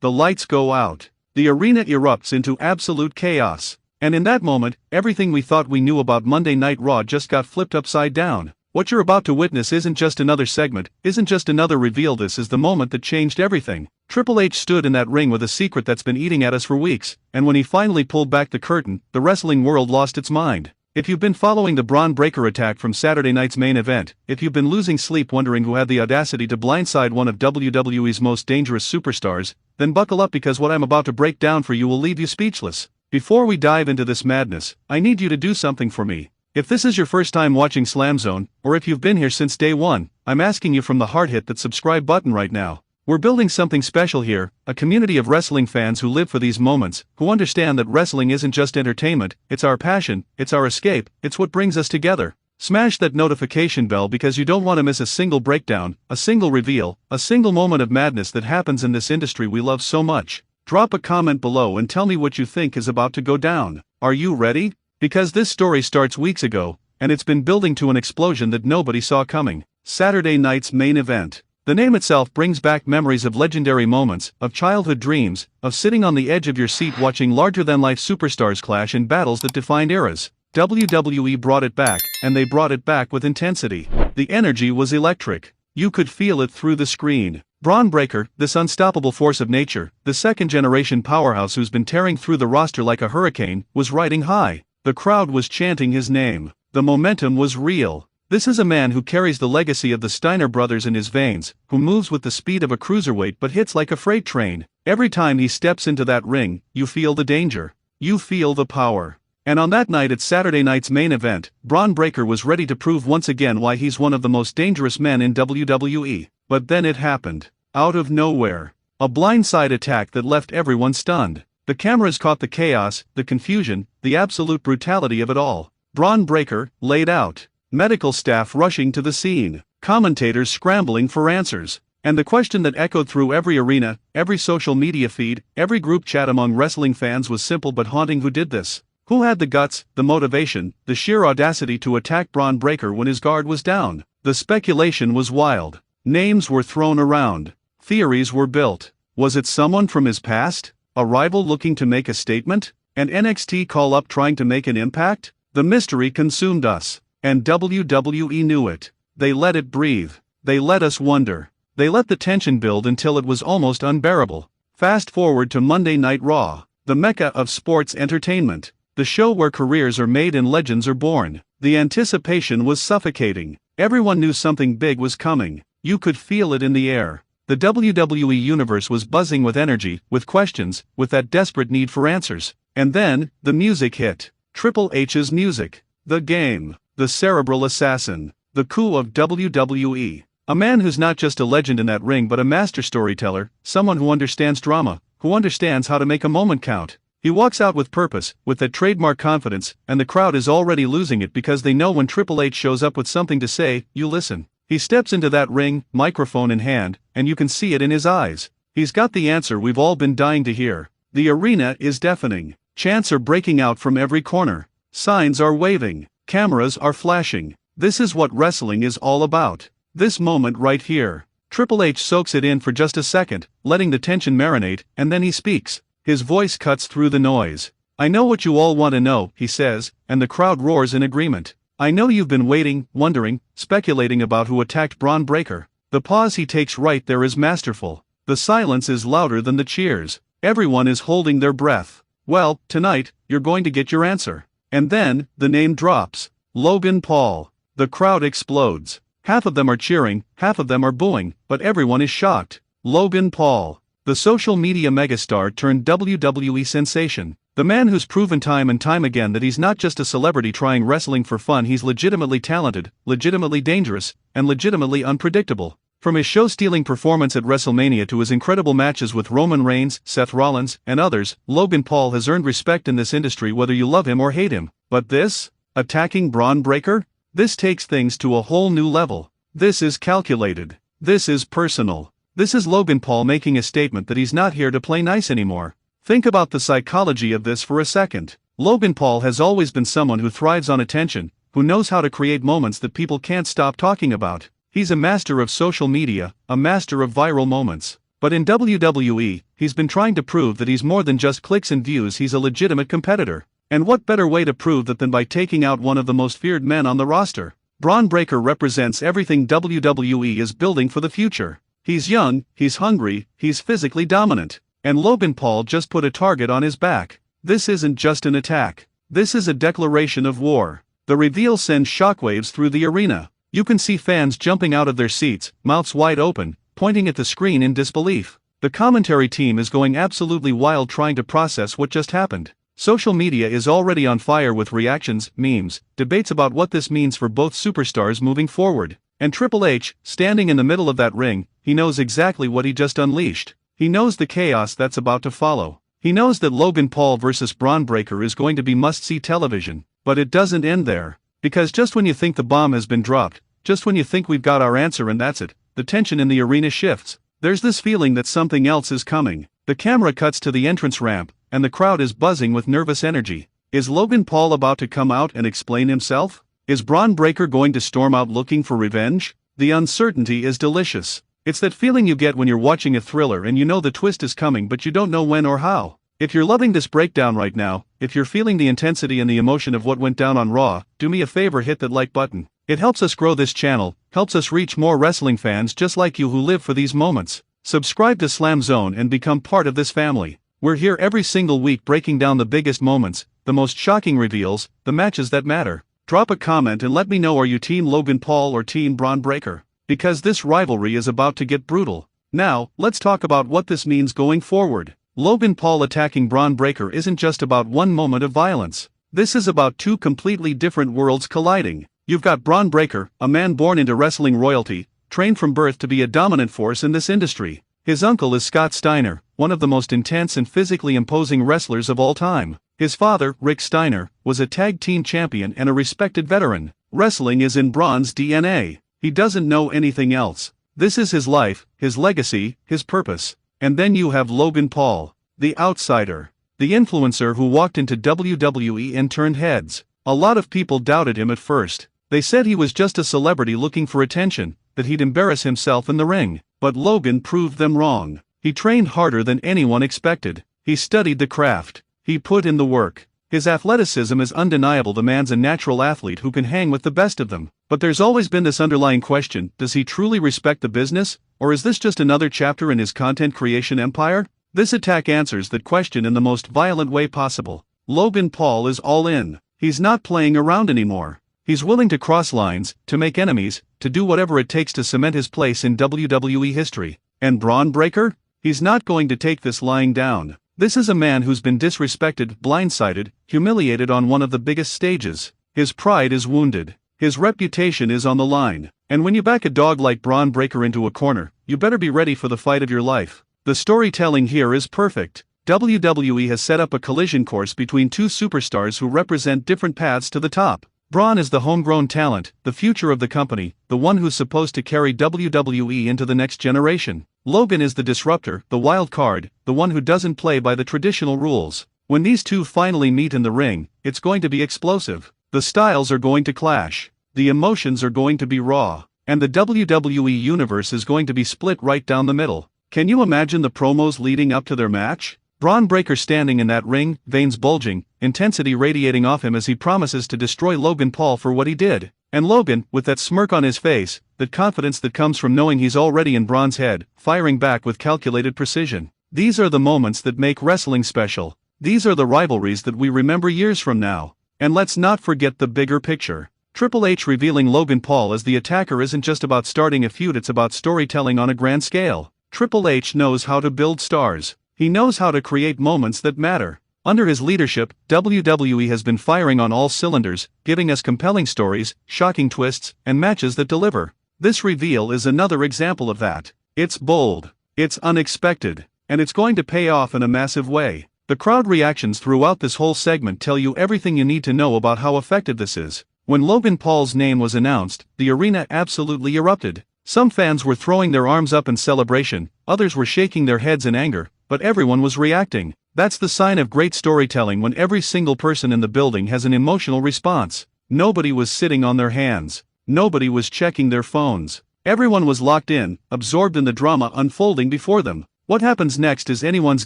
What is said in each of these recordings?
the lights go out. The arena erupts into absolute chaos. And in that moment, everything we thought we knew about Monday Night Raw just got flipped upside down. What you're about to witness isn't just another segment, isn't just another reveal. This is the moment that changed everything. Triple H stood in that ring with a secret that's been eating at us for weeks, and when he finally pulled back the curtain, the wrestling world lost its mind. If you've been following the Bron Breakker attack from Saturday night's main event, if you've been losing sleep wondering who had the audacity to blindside one of WWE's most dangerous superstars, then buckle up, because what I'm about to break down for you will leave you speechless. Before we dive into this madness, I need you to do something for me. If this is your first time watching SLAMZONE, or if you've been here since day one, I'm asking you from the heart, hit that subscribe button right now. We're building something special here, a community of wrestling fans who live for these moments, who understand that wrestling isn't just entertainment, it's our passion, it's our escape, it's what brings us together. Smash that notification bell, because you don't want to miss a single breakdown, a single reveal, a single moment of madness that happens in this industry we love so much. Drop a comment below and tell me what you think is about to go down. Are you ready? Because this story starts weeks ago, and it's been building to an explosion that nobody saw coming. Saturday night's main event. The name itself brings back memories of legendary moments, of childhood dreams, of sitting on the edge of your seat watching larger-than-life superstars clash in battles that defined eras. WWE brought it back, and they brought it back with intensity. The energy was electric. You could feel it through the screen. Bron Breakker, this unstoppable force of nature, the second-generation powerhouse who's been tearing through the roster like a hurricane, was riding high. The crowd was chanting his name. The momentum was real. This is a man who carries the legacy of the Steiner brothers in his veins, who moves with the speed of a cruiserweight but hits like a freight train. Every time he steps into that ring, you feel the danger. You feel the power. And on that night at Saturday night's main event, Bron Breakker was ready to prove once again why he's one of the most dangerous men in WWE. But then it happened. Out of nowhere. A blindside attack that left everyone stunned. The cameras caught the chaos, the confusion, the absolute brutality of it all. Bron Breakker, laid out. Medical staff rushing to the scene. Commentators scrambling for answers. And the question that echoed through every arena, every social media feed, every group chat among wrestling fans was simple but haunting: who did this? Who had the guts, the motivation, the sheer audacity to attack Bron Breakker when his guard was down? The speculation was wild. Names were thrown around. Theories were built. Was it someone from his past? A rival looking to make a statement? An NXT call-up trying to make an impact? The mystery consumed us. And WWE knew it. They let it breathe. They let us wonder. They let the tension build until it was almost unbearable. Fast forward to Monday Night Raw, the mecca of sports entertainment. The show where careers are made and legends are born. The anticipation was suffocating. Everyone knew something big was coming. You could feel it in the air. The WWE universe was buzzing with energy, with questions, with that desperate need for answers. And then, the music hit. Triple H's music. The game. The cerebral assassin. The coup of WWE. A man who's not just a legend in that ring but a master storyteller, someone who understands drama, who understands how to make a moment count. He walks out with purpose, with that trademark confidence, and the crowd is already losing it because they know when Triple H shows up with something to say, you listen. He steps into that ring, microphone in hand, and you can see it in his eyes. He's got the answer we've all been dying to hear. The arena is deafening. Chants are breaking out from every corner. Signs are waving. Cameras are flashing. This is what wrestling is all about. This moment right here. Triple H soaks it in for just a second, letting the tension marinate, and then he speaks. His voice cuts through the noise. I know what you all want to know, he says, and the crowd roars in agreement. I know you've been waiting, wondering, speculating about who attacked Bron Breakker. The pause he takes right there is masterful. The silence is louder than the cheers. Everyone is holding their breath. Well, tonight, you're going to get your answer. And then, the name drops. Logan Paul. The crowd explodes. Half of them are cheering, half of them are booing, but everyone is shocked. Logan Paul. The social media megastar turned WWE sensation. The man who's proven time and time again that he's not just a celebrity trying wrestling for fun, he's legitimately talented, legitimately dangerous, and legitimately unpredictable. From his show-stealing performance at WrestleMania to his incredible matches with Roman Reigns, Seth Rollins, and others, Logan Paul has earned respect in this industry whether you love him or hate him. But this? Attacking Bron Breakker? This takes things to a whole new level. This is calculated. This is personal. This is Logan Paul making a statement that he's not here to play nice anymore. Think about the psychology of this for a second. Logan Paul has always been someone who thrives on attention, who knows how to create moments that people can't stop talking about. He's a master of social media, a master of viral moments. But in WWE, he's been trying to prove that he's more than just clicks and views, he's a legitimate competitor. And what better way to prove that than by taking out one of the most feared men on the roster? Bron Breakker represents everything WWE is building for the future. He's young, he's hungry, he's physically dominant. And Logan Paul just put a target on his back. This isn't just an attack. This is a declaration of war. The reveal sends shockwaves through the arena. You can see fans jumping out of their seats, mouths wide open, pointing at the screen in disbelief. The commentary team is going absolutely wild trying to process what just happened. Social media is already on fire with reactions, memes, debates about what this means for both superstars moving forward. And Triple H, standing in the middle of that ring, he knows exactly what he just unleashed. He knows the chaos that's about to follow. He knows that Logan Paul versus Bron Breakker is going to be must-see television. But it doesn't end there. Because just when you think the bomb has been dropped, just when you think we've got our answer and that's it, the tension in the arena shifts. There's this feeling that something else is coming. The camera cuts to the entrance ramp, and the crowd is buzzing with nervous energy. Is Logan Paul about to come out and explain himself? Is Bron Breakker going to storm out looking for revenge? The uncertainty is delicious. It's that feeling you get when you're watching a thriller and you know the twist is coming but you don't know when or how. If you're loving this breakdown right now, if you're feeling the intensity and the emotion of what went down on Raw, do me a favor, hit that like button. It helps us grow this channel, helps us reach more wrestling fans just like you who live for these moments. Subscribe to SLAMZONE and become part of this family. We're here every single week breaking down the biggest moments, the most shocking reveals, the matches that matter. Drop a comment and let me know, are you Team Logan Paul or Team Bron Breakker? Because this rivalry is about to get brutal. Now, let's talk about what this means going forward. Logan Paul attacking Bron Breakker isn't just about one moment of violence. This is about two completely different worlds colliding. You've got Bron Breakker, a man born into wrestling royalty, trained from birth to be a dominant force in this industry. His uncle is Scott Steiner, one of the most intense and physically imposing wrestlers of all time. His father, Rick Steiner, was a tag team champion and a respected veteran. Wrestling is in Bron's DNA. He doesn't know anything else. This is his life, his legacy, his purpose. And then you have Logan Paul, the outsider, the influencer who walked into WWE and turned heads. A lot of people doubted him at first. They said he was just a celebrity looking for attention, that he'd embarrass himself in the ring. But Logan proved them wrong. He trained harder than anyone expected. He studied the craft. He put in the work. His athleticism is undeniable. The man's a natural athlete who can hang with the best of them. But there's always been this underlying question: does he truly respect the business? Or is this just another chapter in his content creation empire? This attack answers that question in the most violent way possible. Logan Paul is all in. He's not playing around anymore. He's willing to cross lines, to make enemies, to do whatever it takes to cement his place in WWE history. And Bron Breakker? He's not going to take this lying down. This is a man who's been disrespected, blindsided, humiliated on one of the biggest stages. His pride is wounded. His reputation is on the line. And when you back a dog like Bron Breakker into a corner, you better be ready for the fight of your life. The storytelling here is perfect. WWE has set up a collision course between two superstars who represent different paths to the top. Bron is the homegrown talent, the future of the company, the one who's supposed to carry WWE into the next generation. Logan is the disruptor, the wild card, the one who doesn't play by the traditional rules. When these two finally meet in the ring, it's going to be explosive. The styles are going to clash. The emotions are going to be raw. And the WWE universe is going to be split right down the middle. Can you imagine the promos leading up to their match? Bron Breakker standing in that ring, veins bulging, intensity radiating off him as he promises to destroy Logan Paul for what he did. And Logan, with that smirk on his face, that confidence that comes from knowing he's already in Bron's head, firing back with calculated precision. These are the moments that make wrestling special. These are the rivalries that we remember years from now. And let's not forget the bigger picture. Triple H revealing Logan Paul as the attacker isn't just about starting a feud, it's about storytelling on a grand scale. Triple H knows how to build stars. He knows how to create moments that matter. Under his leadership, WWE has been firing on all cylinders, giving us compelling stories, shocking twists, and matches that deliver. This reveal is another example of that. It's bold, it's unexpected, and it's going to pay off in a massive way. The crowd reactions throughout this whole segment tell you everything you need to know about how effective this is. When Logan Paul's name was announced, the arena absolutely erupted. Some fans were throwing their arms up in celebration, others were shaking their heads in anger, but everyone was reacting. That's the sign of great storytelling, when every single person in the building has an emotional response. Nobody was sitting on their hands. Nobody was checking their phones. Everyone was locked in, absorbed in the drama unfolding before them. What happens next is anyone's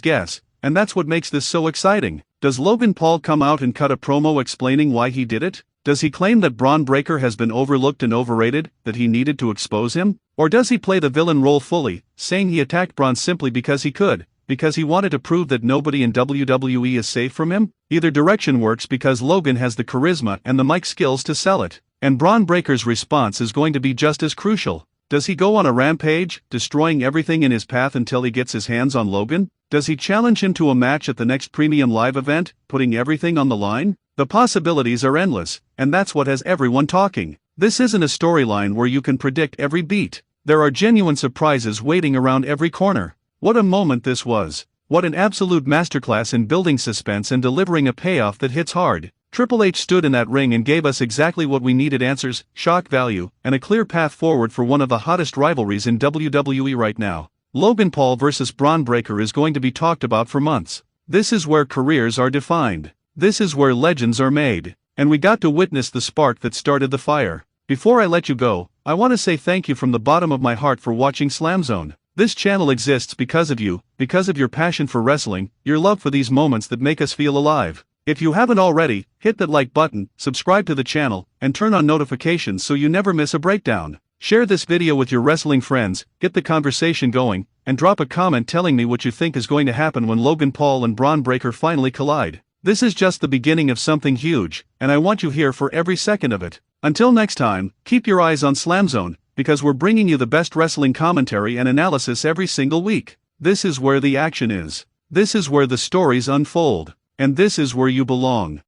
guess, and that's what makes this so exciting. Does Logan Paul come out and cut a promo explaining why he did it? Does he claim that Bron Breakker has been overlooked and overrated, that he needed to expose him? Or does he play the villain role fully, saying he attacked Bron simply because he could, because he wanted to prove that nobody in WWE is safe from him? Either direction works because Logan has the charisma and the mic skills to sell it. And Bron Breakker's response is going to be just as crucial. Does he go on a rampage, destroying everything in his path until he gets his hands on Logan? Does he challenge him to a match at the next premium live event, putting everything on the line? The possibilities are endless, and that's what has everyone talking. This isn't a storyline where you can predict every beat. There are genuine surprises waiting around every corner. What a moment this was. What an absolute masterclass in building suspense and delivering a payoff that hits hard. Triple H stood in that ring and gave us exactly what we needed: answers, shock value, and a clear path forward for one of the hottest rivalries in WWE right now. Logan Paul versus Bron Breakker is going to be talked about for months. This is where careers are defined. This is where legends are made. And we got to witness the spark that started the fire. Before I let you go, I want to say thank you from the bottom of my heart for watching SLAMZONE. This channel exists because of you, because of your passion for wrestling, your love for these moments that make us feel alive. If you haven't already, hit that like button, subscribe to the channel, and turn on notifications so you never miss a breakdown. Share this video with your wrestling friends, get the conversation going, and drop a comment telling me what you think is going to happen when Logan Paul and Bron Breakker finally collide. This is just the beginning of something huge, and I want you here for every second of it. Until next time, keep your eyes on SLAMZONE, because we're bringing you the best wrestling commentary and analysis every single week. This is where the action is. This is where the stories unfold. And this is where you belong.